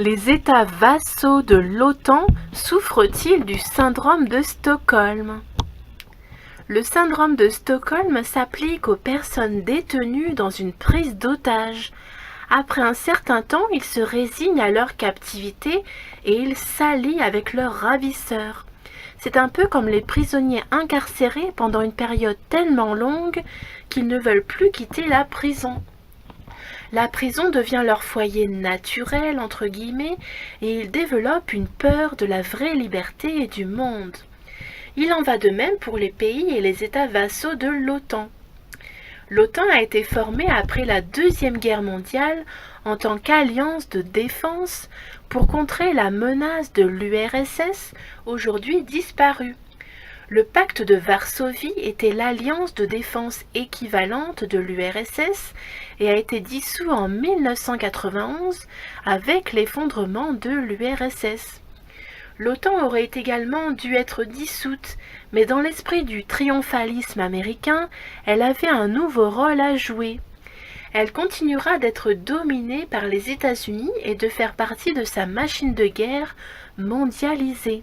Les États vassaux de l'OTAN souffrent-ils du syndrome de Stockholm? Le syndrome de Stockholm s'applique aux personnes détenues dans une prise d'otage. Après un certain temps, ils se résignent à leur captivité et ils s'allient avec leurs ravisseurs. C'est un peu comme les prisonniers incarcérés pendant une période tellement longue qu'ils ne veulent plus quitter la prison. La prison devient leur foyer naturel, entre guillemets, et ils développent une peur de la vraie liberté et du monde. Il en va de même pour les pays et les États vassaux de l'OTAN. L'OTAN a été formée après la Deuxième Guerre mondiale en tant qu'alliance de défense pour contrer la menace de l'URSS, aujourd'hui disparue. Le pacte de Varsovie était l'alliance de défense équivalente de l'URSS et a été dissous en 1991 avec l'effondrement de l'URSS. L'OTAN aurait également dû être dissoute, mais dans l'esprit du triomphalisme américain, elle avait un nouveau rôle à jouer. Elle continuera d'être dominée par les États-Unis et de faire partie de sa machine de guerre mondialisée.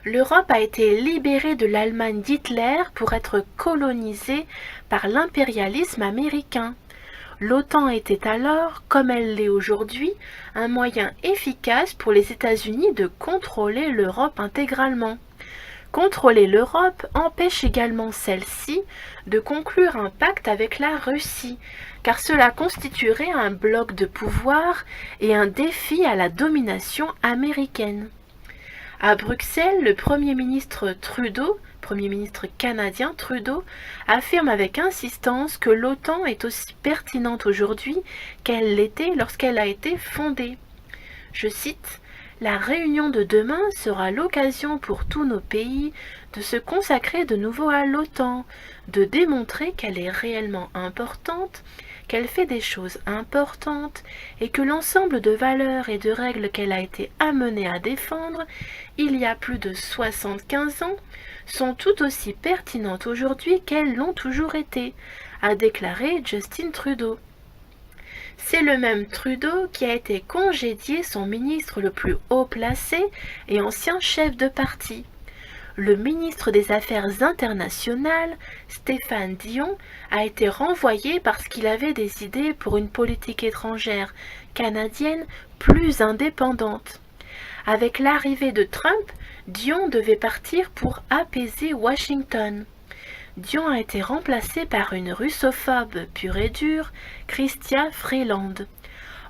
L'Europe a été libérée de l'Allemagne d'Hitler pour être colonisée par l'impérialisme américain. L'OTAN était alors, comme elle l'est aujourd'hui, un moyen efficace pour les États-Unis de contrôler l'Europe intégralement. Contrôler l'Europe empêche également celle-ci de conclure un pacte avec la Russie, car cela constituerait un bloc de pouvoir et un défi à la domination américaine. À Bruxelles, le Premier ministre canadien Trudeau, affirme avec insistance que l'OTAN est aussi pertinente aujourd'hui qu'elle l'était lorsqu'elle a été fondée. Je cite, « La réunion de demain sera l'occasion pour tous nos pays de se consacrer de nouveau à l'OTAN, de démontrer qu'elle est réellement importante, qu'elle fait des choses importantes et que l'ensemble de valeurs et de règles qu'elle a été amenée à défendre il y a plus de 75 ans sont tout aussi pertinentes aujourd'hui qu'elles l'ont toujours été, a déclaré Justin Trudeau. C'est le même Trudeau qui a été congédié son ministre le plus haut placé et ancien chef de parti. Le ministre des Affaires internationales, Stéphane Dion, a été renvoyé parce qu'il avait des idées pour une politique étrangère canadienne plus indépendante. Avec l'arrivée de Trump, Dion devait partir pour apaiser Washington. Dion a été remplacé par une russophobe pure et dure, Chrystia Freeland.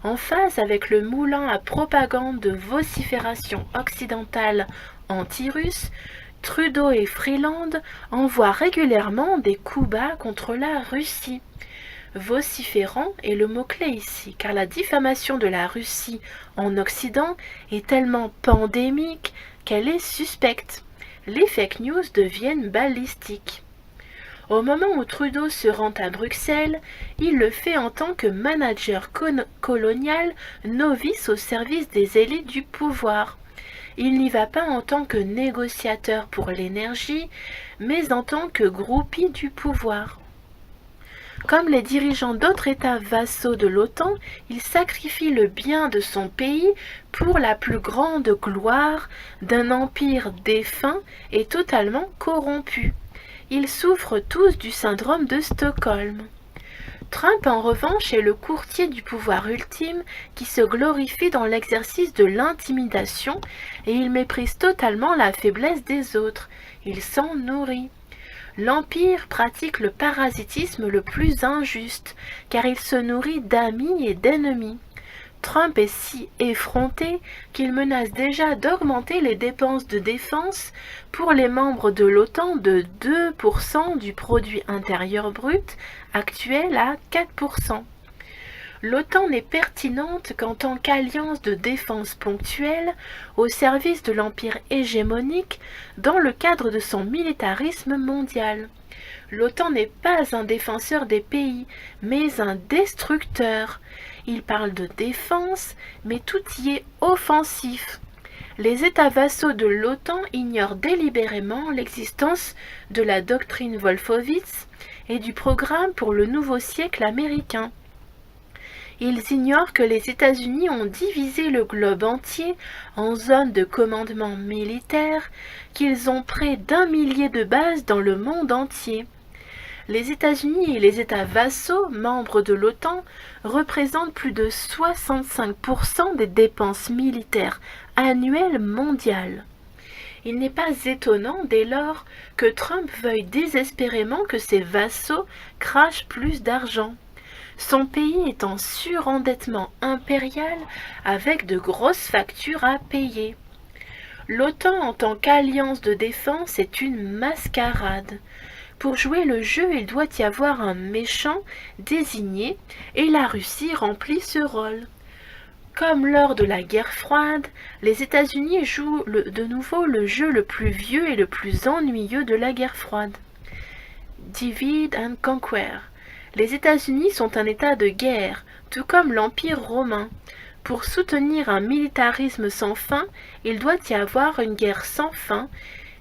En phase avec le moulin à propagande de vocifération occidentale anti-russe, Trudeau et Freeland envoient régulièrement des coups bas contre la Russie. Vociférant est le mot-clé ici, car la diffamation de la Russie en Occident est tellement pandémique qu'elle est suspecte. Les fake news deviennent balistiques. Au moment où Trudeau se rend à Bruxelles, il le fait en tant que manager colonial novice au service des élites du pouvoir. Il n'y va pas en tant que négociateur pour l'énergie, mais en tant que groupie du pouvoir. Comme les dirigeants d'autres États vassaux de l'OTAN, il sacrifie le bien de son pays pour la plus grande gloire d'un empire défunt et totalement corrompu. Ils souffrent tous du syndrome de Stockholm. Trump, en revanche, est le courtier du pouvoir ultime qui se glorifie dans l'exercice de l'intimidation et il méprise totalement la faiblesse des autres. Il s'en nourrit. L'Empire pratique le parasitisme le plus injuste, car il se nourrit d'amis et d'ennemis. Trump est si effronté qu'il menace déjà d'augmenter les dépenses de défense pour les membres de l'OTAN de 2% du produit intérieur brut, actuel à 4%. L'OTAN n'est pertinente qu'en tant qu'alliance de défense ponctuelle au service de l'empire hégémonique dans le cadre de son militarisme mondial. L'OTAN n'est pas un défenseur des pays, mais un destructeur. Il parle de défense, mais tout y est offensif. Les États vassaux de l'OTAN ignorent délibérément l'existence de la doctrine Wolfowitz et du programme pour le nouveau siècle américain. Ils ignorent que les États-Unis ont divisé le globe entier en zones de commandement militaire, qu'ils ont près d'1 millier de bases dans le monde entier. Les États-Unis et les États vassaux, membres de l'OTAN, représentent plus de 65% des dépenses militaires annuelles mondiales. Il n'est pas étonnant dès lors que Trump veuille désespérément que ses vassaux crachent plus d'argent. Son pays est en surendettement impérial avec de grosses factures à payer. L'OTAN en tant qu'alliance de défense est une mascarade. Pour jouer le jeu, il doit y avoir un méchant désigné et la Russie remplit ce rôle. Comme lors de la guerre froide, les États-Unis jouent de nouveau le jeu le plus vieux et le plus ennuyeux de la guerre froide. Divide and conquer. Les États-Unis sont un état de guerre, tout comme l'Empire romain. Pour soutenir un militarisme sans fin, il doit y avoir une guerre sans fin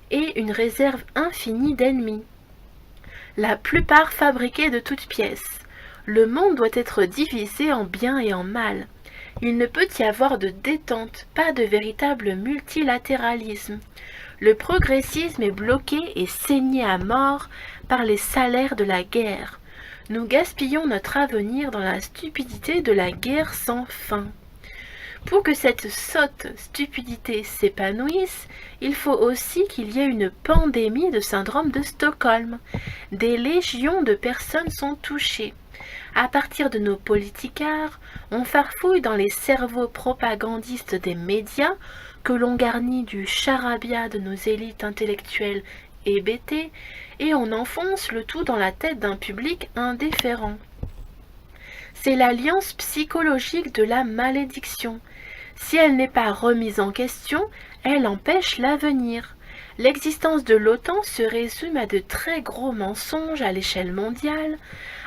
et une réserve infinie d'ennemis. La plupart fabriqués de toutes pièces. Le monde doit être divisé en bien et en mal. Il ne peut y avoir de détente, pas de véritable multilatéralisme. Le progressisme est bloqué et saigné à mort par les salaires de la guerre. Nous gaspillons notre avenir dans la stupidité de la guerre sans fin. Pour que cette sotte stupidité s'épanouisse, il faut aussi qu'il y ait une pandémie de syndrome de Stockholm. Des légions de personnes sont touchées. À partir de nos politicards, on farfouille dans les cerveaux propagandistes des médias que l'on garnit du charabia de nos élites intellectuelles hébétées et on enfonce le tout dans la tête d'un public indifférent. C'est l'alliance psychologique de la malédiction. Si elle n'est pas remise en question, elle empêche l'avenir. L'existence de l'OTAN se résume à de très gros mensonges à l'échelle mondiale,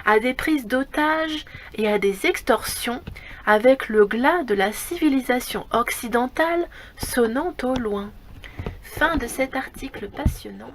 à des prises d'otages et à des extorsions, avec le glas de la civilisation occidentale sonnant au loin. Fin de cet article passionnant.